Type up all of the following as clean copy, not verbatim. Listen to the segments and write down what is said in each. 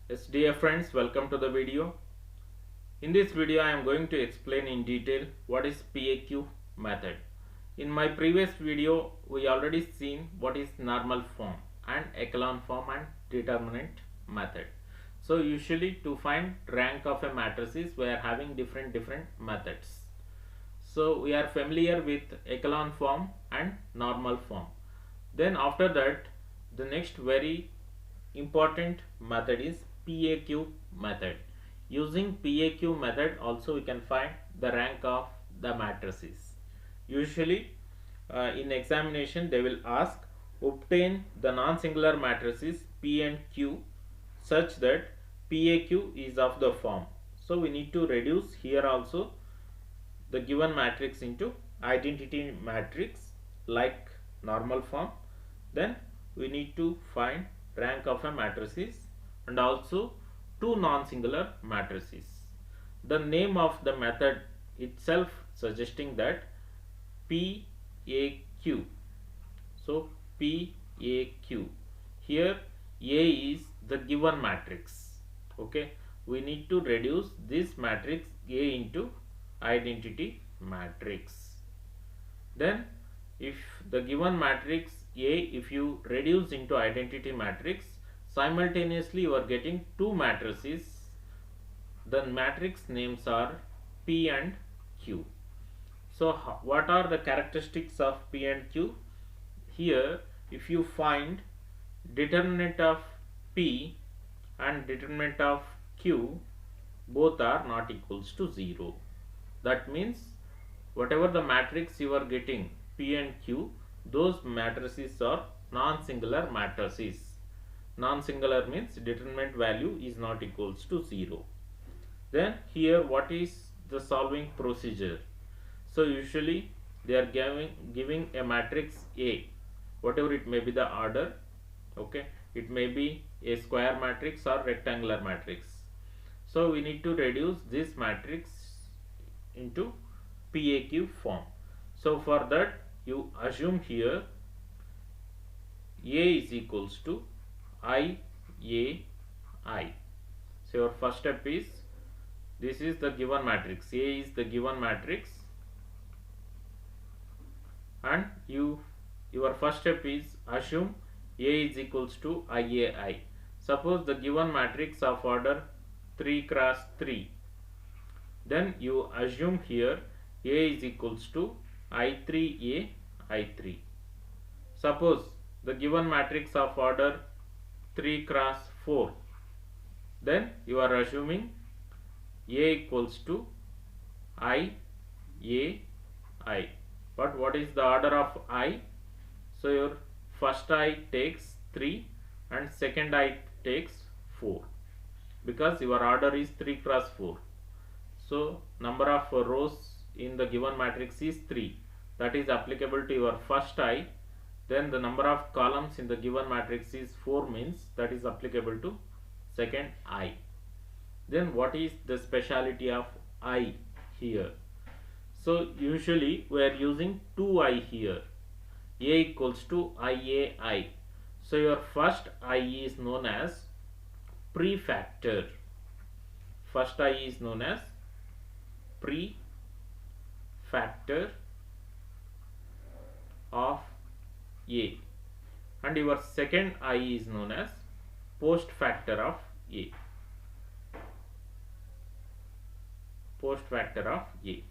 Yes, dear friends, welcome to the video. In this video, I am going to explain in detail what is PAQ method. In my previous video, we already seen what is normal form and echelon form and determinant method. So usually to find rank of a matrices, we are having different methods. So we are familiar with echelon form and normal form. Then after that, the next very important method is PAQ method. Using PAQ method also we can find the rank of the matrices. Usually in examination they will ask obtain the non-singular matrices P and Q such that PAQ is of the form. So we need to reduce here also the given matrix into identity matrix like normal form. Then we need to find rank of a matrices and also two non-singular matrices. The name of the method itself suggesting that PAQ. So PAQ. Here A is the given matrix. Okay, we need to reduce this matrix A into identity matrix. Then if the given matrix A, if you reduce into identity matrix, simultaneously you are getting two matrices. The matrix names are P and Q. So what are the characteristics of P and Q? Here if you find determinant of P and determinant of Q both are not equals to 0. That means whatever the matrix you are getting P and Q, those matrices are non-singular matrices. Non-singular means determinant value is not equals to 0. Then here what is the solving procedure? So usually they are giving a matrix A, whatever it may be the order. Okay, it may be a square matrix or rectangular matrix. So we need to reduce this matrix into PAQ form. So for that you assume here A is equals to I A I. So your first step is, this is the given matrix, A is the given matrix, and your first step is assume A is equals to IAI. Suppose the given matrix of order 3 cross 3, then you assume here A is equals to I3A I3. Suppose the given matrix of order 3 cross 4, then you are assuming A equals to I A I. But what is the order of I? So your first I takes 3 and second I takes 4, because your order is 3 cross 4. So number of rows in the given matrix is 3, that is applicable to your first I. Then the number of columns in the given matrix is 4, means that is applicable to second I. Then what is the speciality of I here? So usually we are using 2I here. A equals to IAI. So your first I is known as prefactor. First I is known as prefactor of A, and your second I is known as postfactor of A. Postfactor of A.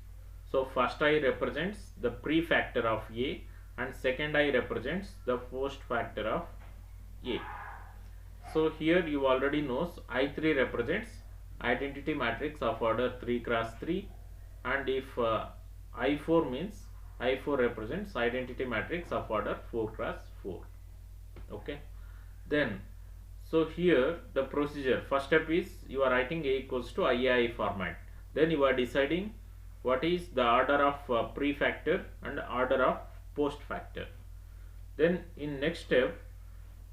So first I represents the prefactor of A and second I represents the postfactor of A. So here you already knows I3 represents identity matrix of order 3 cross 3, and if I4 means I4 represents identity matrix of order 4 cross 4. Okay. Then so here the procedure, first step is you are writing A equals to IAI format. Then you are deciding what is the order of prefactor and order of postfactor. Then in next step,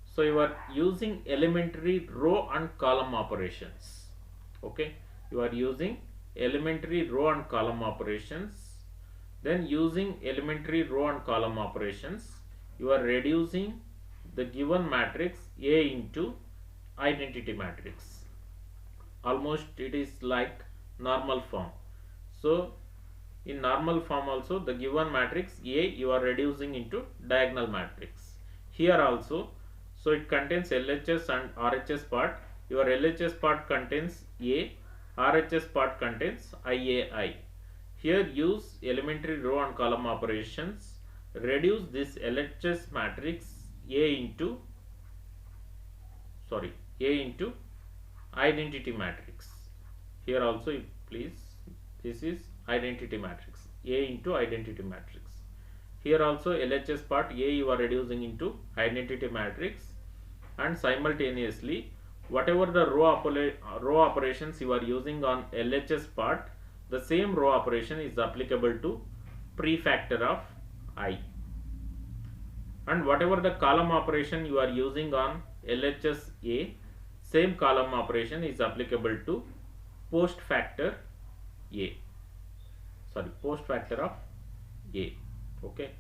so you are using elementary row and column operations. Okay, you are using elementary row and column operations. Then using elementary row and column operations, you are reducing the given matrix A into identity matrix. almost it is like normal form. So in normal form also, the given matrix A you are reducing into diagonal matrix. Here also, so it contains LHS and RHS part. Your LHS part contains A, RHS part contains IAI. Here use elementary row and column operations. Reduce this LHS matrix A into identity matrix. Here also, please, this is identity matrix, A into identity matrix. Here also LHS part A you are reducing into identity matrix, and simultaneously whatever the row operations you are using on LHS part, the same row operation is applicable to prefactor of I, and whatever the column operation you are using on LHS A, same column operation is applicable to post factor of A. Okay,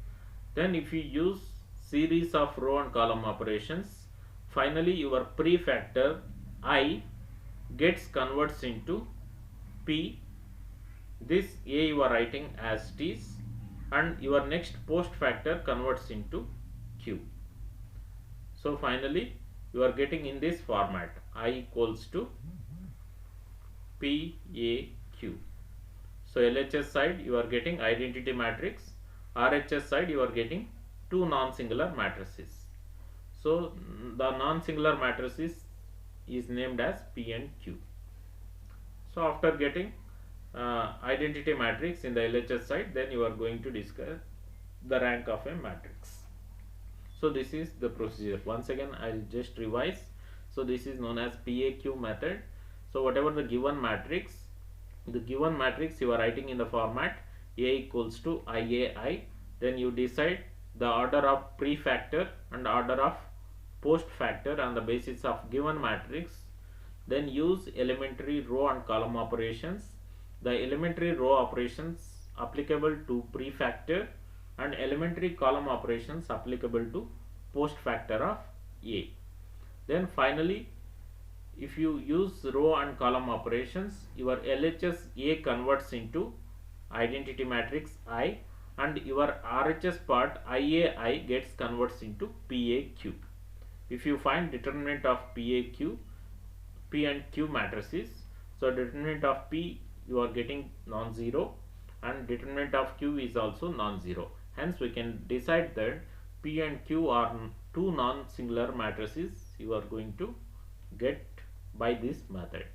then if you use series of row and column operations, finally your prefactor I gets converts into P. This A you are writing as it is, and your next post factor converts into Q. So finally you are getting in this format, I equals to PAQ. So LHS side you are getting identity matrix, RHS side you are getting two non-singular matrices. So the non-singular matrices is named as P and Q. So after getting identity matrix in the LHS side, then you are going to discuss the rank of a matrix. So this is the procedure. Once again I will just revise. So this is known as PAQ method. So whatever the given matrix you are writing in the format A equals to IAI, then you decide the order of prefactor and order of post factor on the basis of given matrix. Then use elementary row and column operations. The elementary row operations applicable to prefactor and elementary column operations applicable to post factor of A. Then finally, if you use row and column operations, your LHS A converts into identity matrix I, and your RHS part IAI gets converts into PAQ. If you find determinant of PAQ, P and Q matrices, so determinant of P you are getting non-zero and determinant of Q is also non-zero. Hence we can decide that P and Q are two non-singular matrices you are going to get by this method.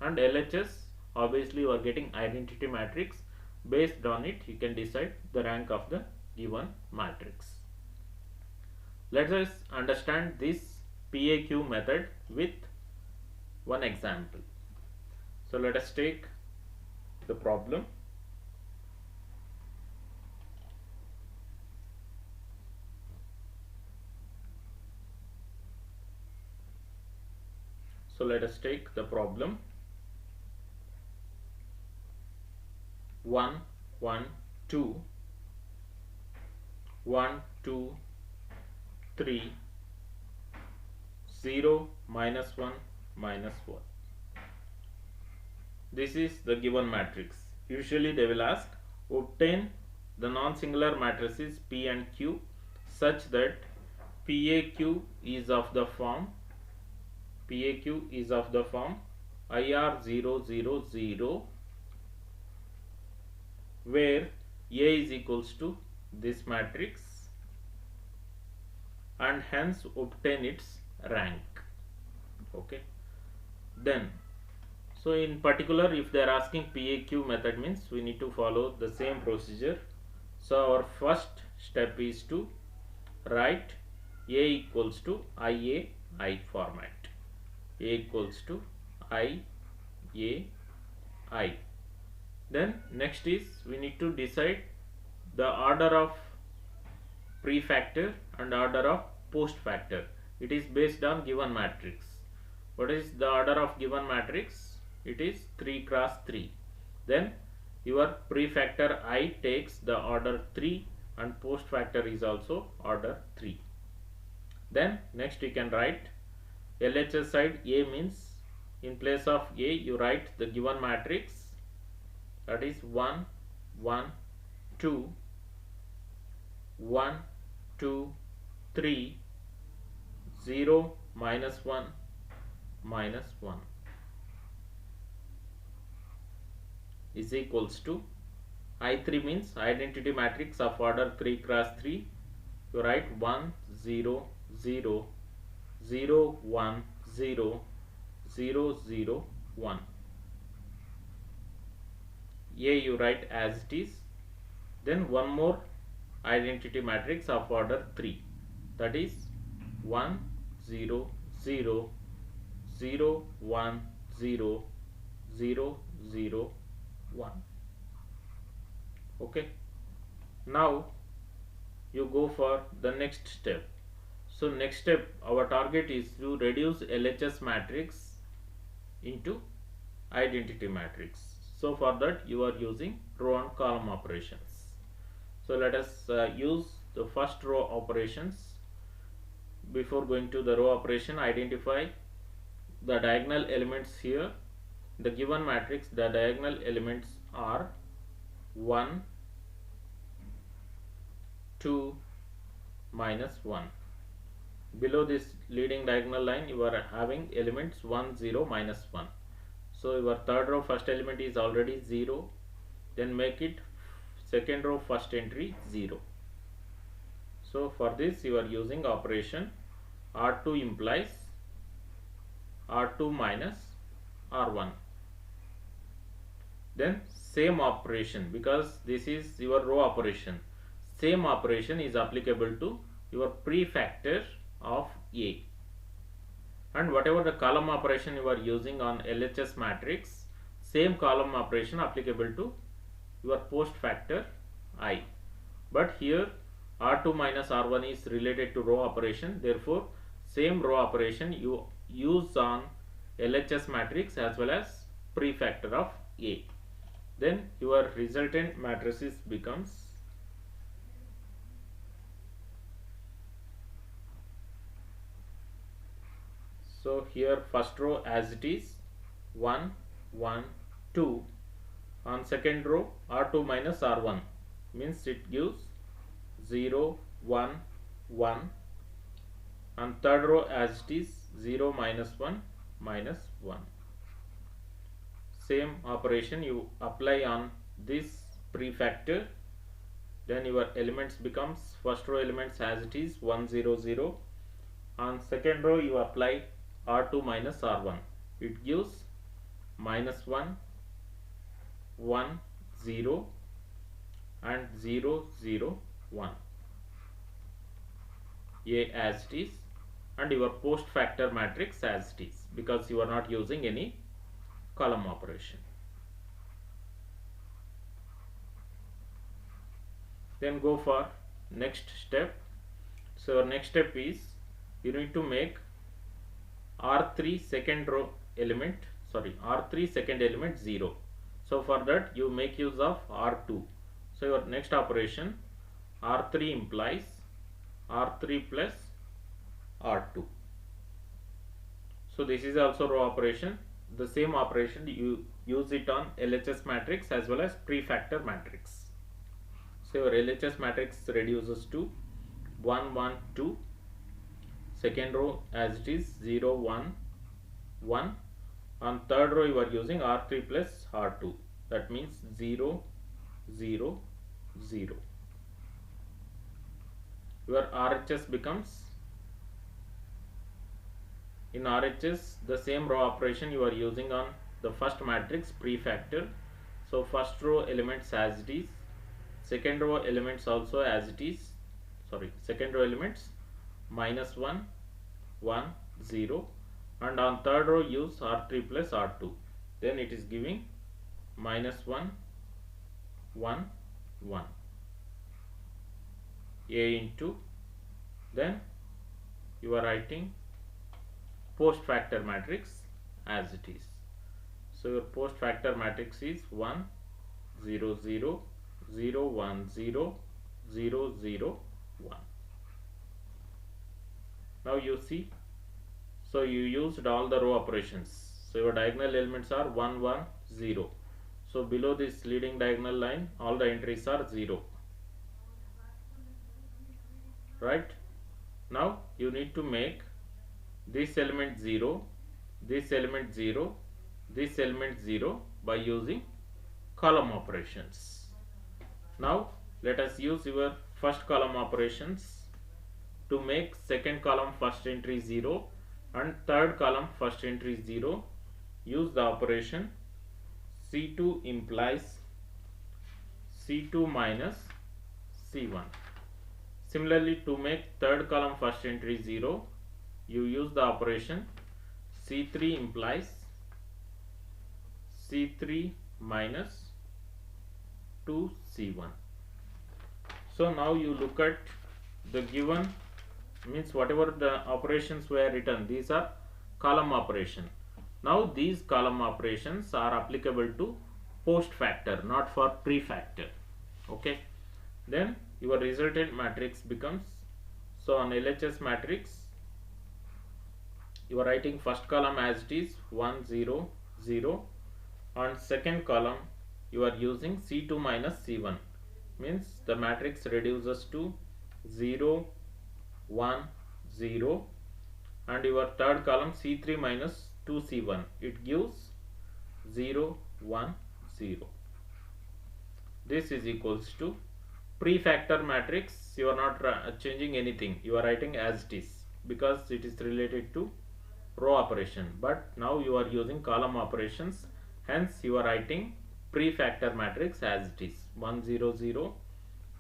And LHS, obviously you are getting identity matrix. Based on it you can decide the rank of the given matrix. Let us understand this PAQ method with one example. So let us take the problem. So let us take the problem 1 1 2 1 2 3 0 minus 1 minus 1. This is the given matrix. Usually they will ask, obtain the non-singular matrices P and Q such that PAQ is of the form IR000, where A is equals to this matrix, and hence obtain its rank. Okay, then so in particular if they are asking PAQ method, means we need to follow the same procedure. So our first step is to write A equals to IAI format. A equals to IAI. Then next is we need to decide the order of prefactor and order of post factor. It is based on given matrix. What is the order of given matrix? It is 3 cross 3. Then your prefactor I takes the order 3 and post factor is also order 3. Then next you can write LHS side A means in place of A you write the given matrix, that is 1 1 2 1 2 3 0 minus 1 minus 1 is equals to I3 means identity matrix of order 3 cross 3. You write 1 0 0 0 1 0 0 0 1. A you write as it is. Then one more identity matrix of order 3, that is 1 0 0 0 1 0 0 0 1. Okay, now you go for the next step. So next step, our target is to reduce LHS matrix into identity matrix. So for that you are using row and column operations. So let us use the first row operations. Before going to the row operation, identify the diagonal elements here. The given matrix, the diagonal elements are 1 2 minus 1. Below this leading diagonal line you are having elements 1 0 minus 1. So your third row first element is already 0, then make it second row first entry 0. So for this you are using operation R2 implies R2 minus R1. Then same operation, because this is your row operation, same operation is applicable to your prefactor of A. And whatever the column operation you are using on LHS matrix, same column operation applicable to your post factor I. But here R2 minus R1 is related to row operation, therefore same row operation you use on LHS matrix as well as prefactor of A. Then your resultant matrices becomes so here first row as it is 1 1 2. On second row R2 minus R1 means it gives 0 1 1. On third row as it is 0 minus 1 minus 1. Same operation you apply on this prefactor, then your elements becomes first row elements as it is 1 0 0. On second row you apply R2 minus R1, it gives minus 1 1 0 and 0 0 1. A as it is, and your post factor matrix as it is, because you are not using any column operation. Then go for next step. So your next step is you need to make R3 second row element, R3 second element 0. So for that you make use of R2. So your next operation R3 implies R3 plus R2. So this is also row operation. The same operation you use it on LHS matrix as well as prefactor matrix. So your LHS matrix reduces to 1 1 2. Second row as it is 0 1 1. On third row you are using R3 plus R2, that means 0 0 0. Your RHS becomes, in RHS the same row operation you are using on the first matrix prefactor. So first row elements as it is, second row elements also as it is, second row elements minus 1 1 0, and on third row use R3 plus R2, then it is giving minus 1 1 1. A into, then you are writing post factor matrix as it is. So your post factor matrix is 1 0 0 0 1 0 0 0 1. Now you see, so you used all the row operations. So your diagonal elements are 1 1 0. So below this leading diagonal line all the entries are 0, right? Now you need to make this element 0, this element 0, this element 0 by using column operations. Now let us use your first column operations to make second column first entry 0 and third column first entry 0. Use the operation C2 implies C2 minus C1. Similarly, to make third column first entry 0, you use the operation C3 implies C3 minus 2C1. So now you look at the given, means whatever the operations were written, these are column operation. Now these column operations are applicable to post factor, not for pre-factor. Okay, then your resultant matrix becomes, so on LHS matrix you are writing first column as it is 1 0 0, on second column you are using C2 minus C1, means the matrix reduces to 0 1 0, and your third column C3 minus 2C1, it gives 0 1 0. This is equals to pre-factor matrix. You are not changing anything, you are writing as it is because it is related to row operation, but now you are using column operations, hence you are writing pre-factor matrix as it is 1 0 0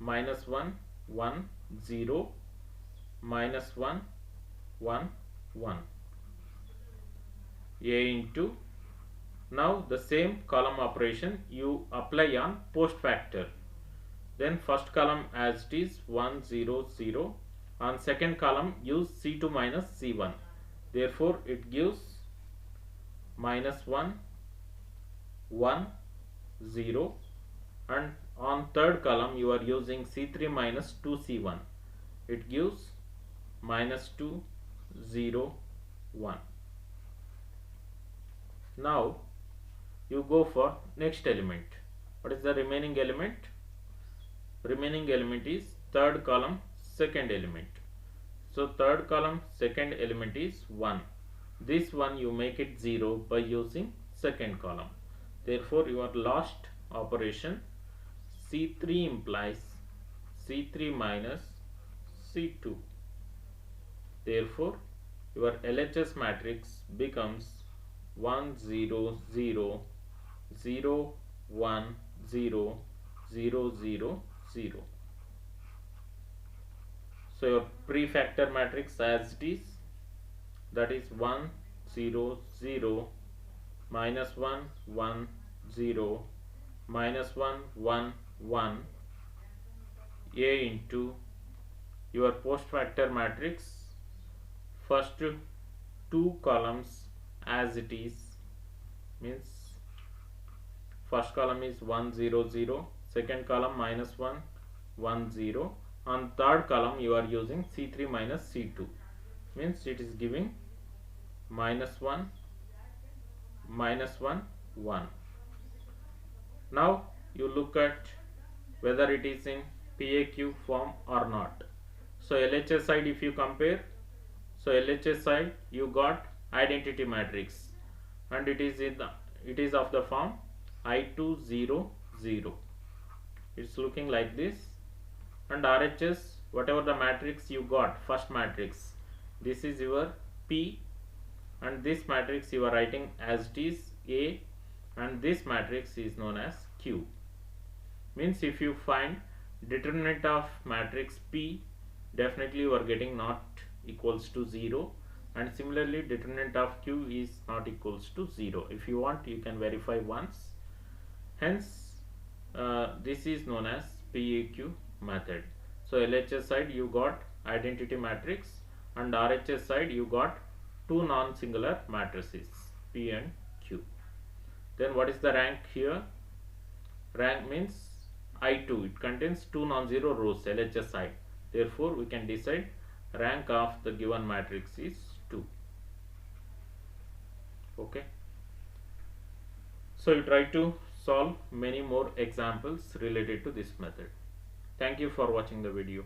minus 1 1 0 minus 1 1 1 A into, now the same column operation you apply on post factor. Then first column as it is 1 0 0, on second column use C2 minus C1, therefore it gives minus 1 1 0, and on third column you are using C3 minus 2C1, it gives minus 2 0 1. Now you go for next element. What is the remaining element? Remaining element is third column second element. So third column second element is 1. This one you make it 0 by using second column. Therefore your last operation C3 implies C3 minus C2. Therefore your LHS matrix becomes 1 0 0 0 1 0 0 0 0. So your pre-factor matrix as it is, that is 1 0 0 minus 1 1 0 minus 1 1 1 A into your post factor matrix first two columns as it is, means first column is 1 0 0, second column minus 1 1 0, on third column you are using C3 minus C2, means it is giving minus 1 minus 1 1. Now you look at whether it is in PAQ form or not. So LHS side if you compare, so LHS side you got identity matrix and it is of the form I2 0 0. It's looking like this. And RHS, whatever the matrix you got, first matrix, this is your P, and this matrix you are writing as it is A, and this matrix is known as Q. Means if you find determinant of matrix P, definitely you are getting not equals to 0, and similarly determinant of Q is not equals to 0. If you want, you can verify once. Hence this is known as PAQ method. So LHS side you got identity matrix, and RHS side you got two non-singular matrices P and Q. Then what is the rank here? Rank means I2, it contains two non-zero rows LHS side, therefore we can decide rank of the given matrix is 2. Okay, So you try to solve many more examples related to this method. Thank you for watching the video.